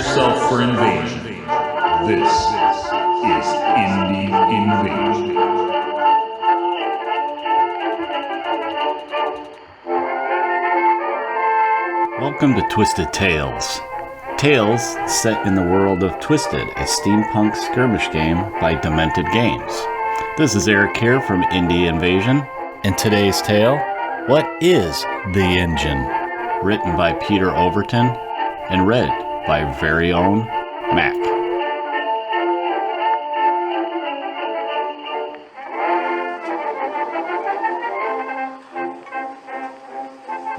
yourself for invasion. This is Indie Invasion. Welcome to Twisted Tales. Tales set in the world of Twisted, a steampunk skirmish game by Demented Games. This is Eric here from Indie Invasion. In today's tale, what is the engine? Written by Peter Overton and read by very own Mac.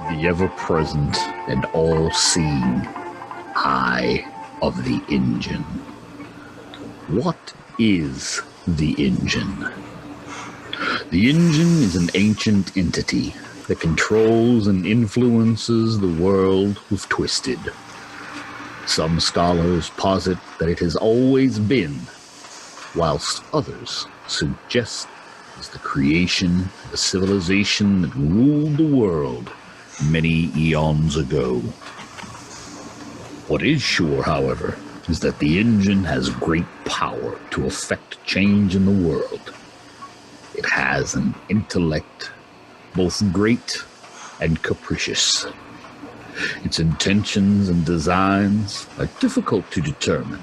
The ever-present and all-seeing eye of the engine. What is the engine? The engine is an ancient entity that controls and influences the world of Twisted. Some scholars posit that it has always been, whilst others suggest it is the creation of a civilization that ruled the world many eons ago. What is sure, however, is that the engine has great power to affect change in the world. It has an intellect both great and capricious. Its intentions and designs are difficult to determine.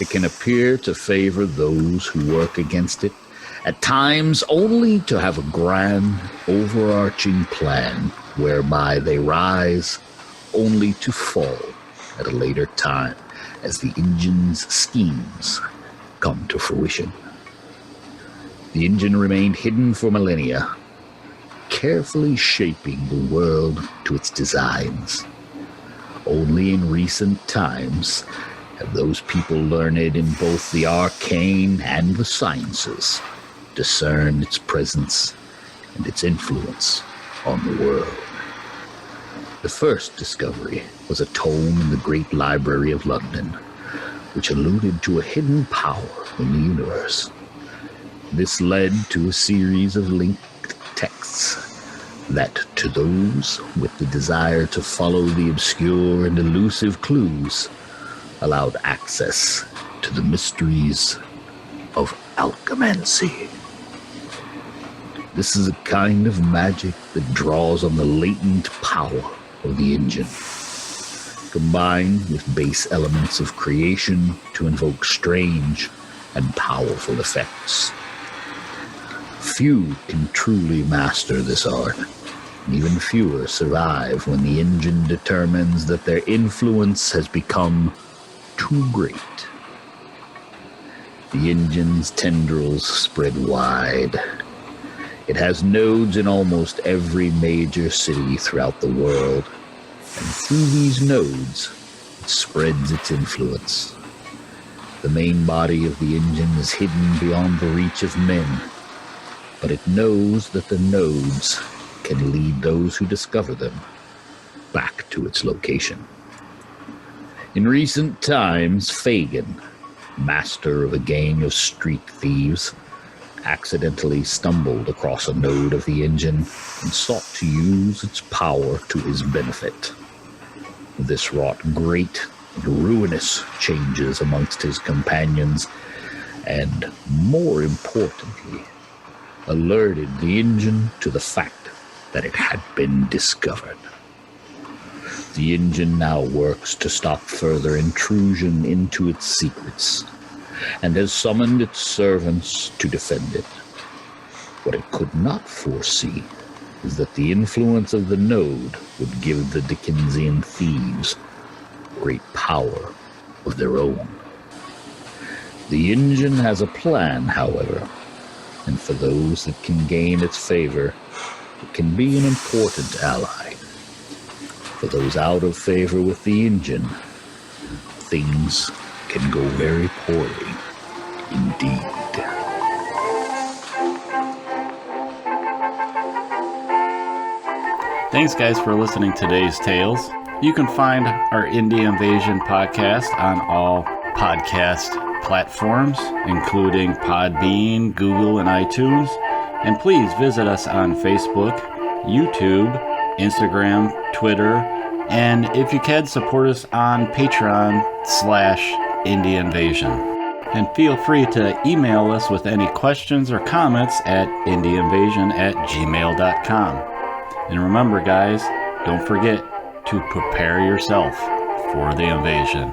It can appear to favor those who work against it, at times only to have a grand, overarching plan whereby they rise only to fall at a later time as the engine's schemes come to fruition. The engine remained hidden for millennia, carefully shaping the world to its designs. Only in recent times have those people learned in both the arcane and the sciences discerned its presence and its influence on the world. The first discovery was a tome in the Great Library of London, which alluded to a hidden power in the universe. This led to a series of linked texts that, to those with the desire to follow the obscure and elusive clues, allowed access to the mysteries of alchemancy. This is a kind of magic that draws on the latent power of the engine, combined with base elements of creation to invoke strange and powerful effects. Few can truly master this art, and even fewer survive when the engine determines that their influence has become too great. The engine's tendrils spread wide. It has nodes in almost every major city throughout the world, and through these nodes, it spreads its influence. The main body of the engine is hidden beyond the reach of men, but it knows that the nodes can lead those who discover them back to its location. In recent times, Fagin, master of a gang of street thieves, accidentally stumbled across a node of the engine and sought to use its power to his benefit. This wrought great and ruinous changes amongst his companions, and, more importantly, alerted the engine to the fact that it had been discovered. The engine now works to stop further intrusion into its secrets, and has summoned its servants to defend it. What it could not foresee is that the influence of the node would give the Dickensian thieves great power of their own. The engine has a plan, however, and for those that can gain its favor, it can be an important ally. For those out of favor with the engine, things can go very poorly indeed. Thanks, guys, for listening to today's tales. You can find our Indie Invasion podcast on all podcast platforms, including Podbean, Google, and iTunes. And please visit us on Facebook, YouTube, Instagram, Twitter, And if you can, support us on Patreon/Indie Invasion. And feel free to email us with any questions or comments at indieinvasion@gmail.com. And remember, guys, don't forget to prepare yourself for the invasion.